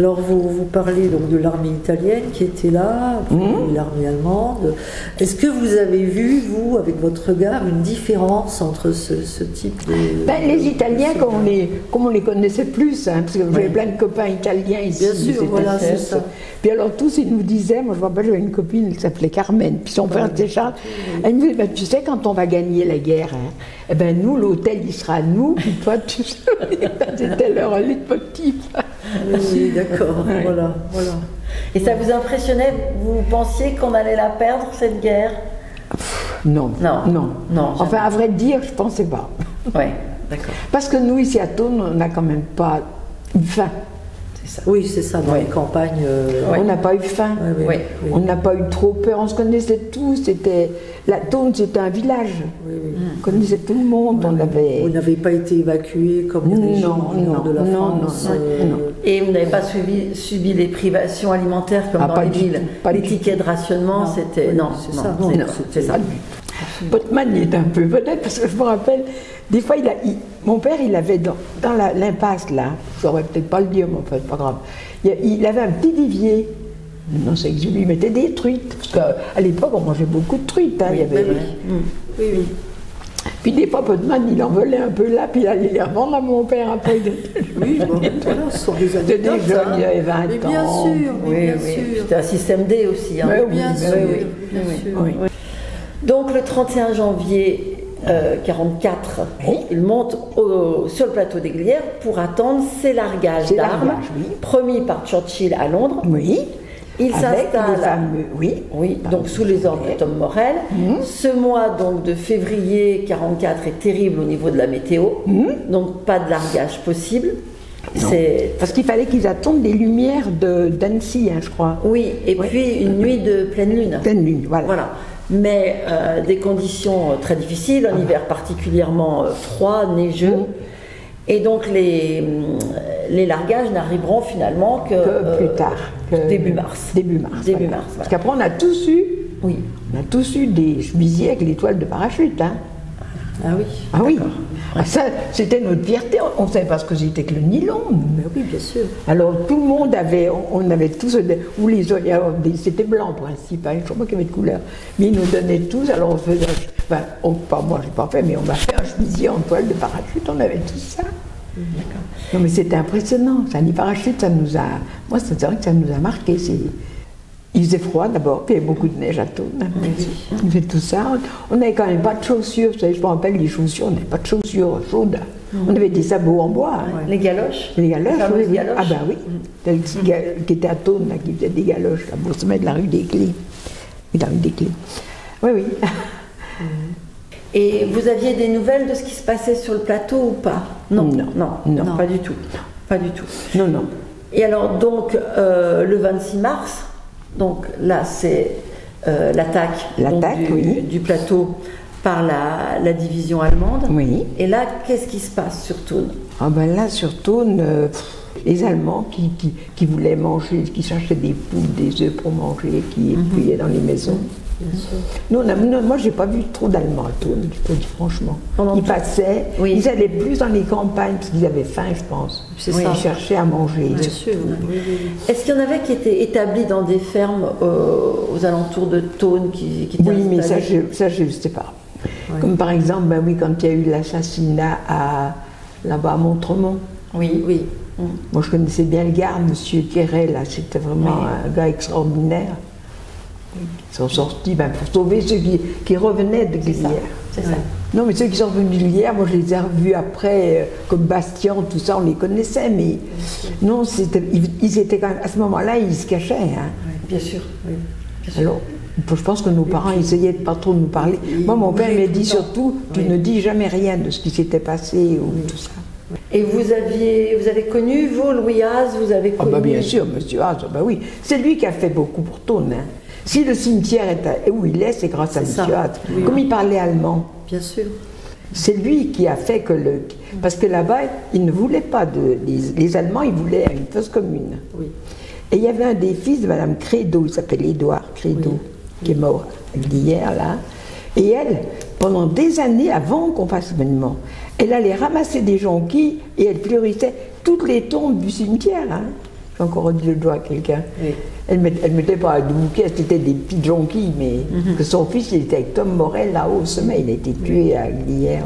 Alors vous parlez donc de l'armée italienne qui était là, l'armée allemande. Est-ce que vous avez vu, vous, avec votre regard, une différence entre ce type de... Les Italiens, comme on les connaissait plus, hein, parce que j'avais plein de copains italiens ici. Bien sûr, voilà, c'est ça. Puis alors tous, ils nous disaient, moi je me rappelle, j'avais une copine qui s'appelait Carmen, puis son père était Charles, elle me disait, tu sais, quand on va gagner la guerre, hein, eh ben nous, l'hôtel, il sera à nous, puis toi, tu sais, c'était leur leitmotiv. Oui, d'accord, ouais. Voilà. Et ça vous impressionnait? Vous pensiez qu'on allait la perdre, cette guerre? Non. Enfin, à vrai dire, je pensais pas. Oui, d'accord. Parce que nous, ici à Thônes, on n'a quand même pas eu faim. Ça. Oui, c'est ça, dans les campagnes. On n'a pas eu faim, on n'a pas eu trop peur, on se connaissait tous, la Thônes c'était un village, on connaissait tout le monde, Vous n'avez pas été évacué comme les régiments de la France. Non. Et vous n'avez pas subi les privations alimentaires comme dans les villes? Les tickets de rationnement, c'était... Non, c'est ça. Potman, il est un peu peut-être, parce que je me rappelle, des fois, mon père, il avait dans l'impasse, là, je ne saurais peut-être pas le dire, mais enfin, c'est pas grave, il avait un petit vivier. Non, c'est que je lui mettais des truites, parce qu'à l'époque, on mangeait beaucoup de truites. Hein, il y avait... Oui. Puis des fois, Potman, il en volait un peu là, puis il allait les revendre à mon père après. Oui, voilà, ce sont des anecdotes. C'était des jeunes, il avait 20 ans. Mais bien sûr, bien sûr. C'était un système D aussi. Hein. Bien sûr. Donc le 31 janvier 1944, il monte sur le plateau des Glières pour attendre ses largages d'armes, promis par Churchill à Londres. Oui. Il s'installe, donc sous les ordres de Tom Morel. Ce mois donc de février 1944 est terrible au niveau de la météo, donc pas de largage possible. Parce qu'il fallait qu'ils attendent des lumières d'Annecy, hein, je crois. Oui, et puis une nuit de pleine lune. Pleine lune, voilà. Mais des conditions très difficiles, un hiver particulièrement froid, neigeux. Et donc les largages n'arriveront finalement que plus tard. Début mars. Début mars. Voilà. Parce qu'après on a tous eu des chemisiers avec l'étoile de parachute. Hein. Ah oui. Ça, c'était notre fierté. On ne savait pas ce que c'était que le nylon. Mais oui, bien sûr. Alors tout le monde on avait tous, ou c'était blanc en principe, hein, je ne sais pas qu'il y avait de couleur. Mais ils nous donnaient tous, alors on faisait, moi je n'ai pas fait, mais on m'a fait un chemisier en toile de parachute, on avait tout ça. D'accord. Non mais c'était impressionnant, ça, les parachutes, moi c'est vrai que ça nous a marqué. Il faisait froid d'abord, puis il y avait beaucoup de neige à Thônes. Il faisait tout ça. On n'avait quand même pas de chaussures, vous savez, je me rappelle les chaussures, on n'avait pas de chaussures chaudes. On avait des sabots en bois. Hein. Les galoches. Les galoches, oui. Galoches. Ah ben oui. Qui était à Thônes, là, qui faisait des galoches, là, pour se mettre la rue des Clés. La rue des Clés. Oui. Et vous aviez des nouvelles de ce qui se passait sur le plateau ou pas? Non, pas du tout. Pas du tout. Non. Et alors donc le 26 mars, donc là c'est l'attaque du plateau par la division allemande. Oui. Et là, qu'est-ce qui se passe sur Thônes? Ah ben là, sur Thônes, les Allemands qui voulaient manger, qui cherchaient des poules, des œufs pour manger, qui épuyaient dans les maisons. Nous, moi, j'ai pas vu trop d'Allemands à Thônes, je peux dire franchement. Ils passaient, ils allaient plus dans les campagnes parce qu'ils avaient faim, je pense. Ils cherchaient à manger. Bien sûr. Est-ce qu'il y en avait qui étaient établis dans des fermes aux alentours de Thônes qui Oui, mais ça, je ne sais pas. Ouais. Comme par exemple, quand il y a eu l'assassinat là-bas à Montremont. Oui. Moi, je connaissais bien le gars, M. Quéret, là, c'était vraiment un gars extraordinaire. Ils sont sortis pour sauver ceux qui revenaient de Glières. C'est ça. Non, mais ceux qui sont revenus de Glières, moi je les ai revus après, comme Bastien, tout ça, on les connaissait, mais non, ils étaient quand même, à ce moment-là, ils se cachaient. Hein. Bien sûr. Alors, je pense que nos parents essayaient de pas trop nous parler. Moi, mon père m'a dit surtout, tu ne dis jamais rien de ce qui s'était passé ou tout ça. Et vous avez connu, vous, Louis Haas, vous avez connu... bien sûr, monsieur Haas, oui. C'est lui qui a fait beaucoup pour Thônes. Hein. Si le cimetière est où il est, c'est grâce à monsieur Haas. Comme il parlait allemand. Bien sûr. C'est lui qui a fait que parce que là-bas, ils ne voulaient pas les Allemands, ils voulaient une fosse commune. Oui. Et il y avait un des fils de Madame Crédo, il s'appelle Édouard Crédo, qui est mort hier, là. Et elle, pendant des années, avant qu'on fasse le monument, elle allait ramasser des jonquilles et elle fleurissait toutes les tombes du cimetière. Hein. J'ai encore dit le doigt à quelqu'un. Oui. Elle mettait pas de bouquet, c'était des petites jonquilles, mais que son fils, il était avec Tom Morel là-haut au sommet. Il a été tué hier.